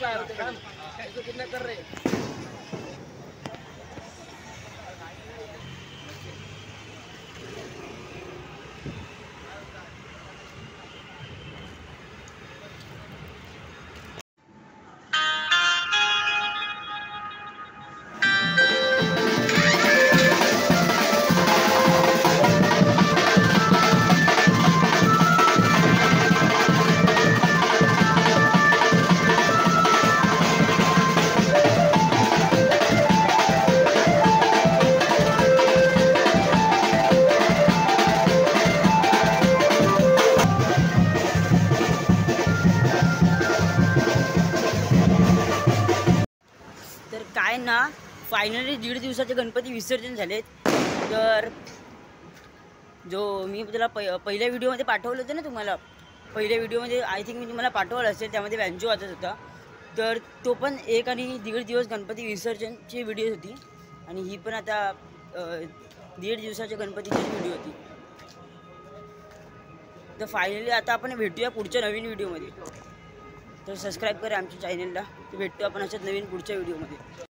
कितना कर रहे तर काय ना, फायनली 1.5 दिवसाचे गणपती विसर्जन झालेत. तर जो मी त्याला पहिल्या व्हिडिओमध्ये पाठवलं होतं ना तुम्हाला, पहिल्या व्हिडिओमध्ये आय थिंक मी तुम्हाला पाठवलं असेल, त्यामध्ये बँजो वाजत होता. तर तो पण 1 आणि 1.5 दिवस गणपती विसर्जनची व्हिडिओ होती. आणि ही पण आता 1.5 दिवसाच्या गणपतीची व्हिडिओ होती. तर फायनली आता आपण भेटूया पुढच्या नवीन व्हिडिओमध्ये. तर सबस्क्राईब करा आमच्या चॅनलला. भेटतो आपण अशाच नवीन पुढच्या व्हिडिओमध्ये.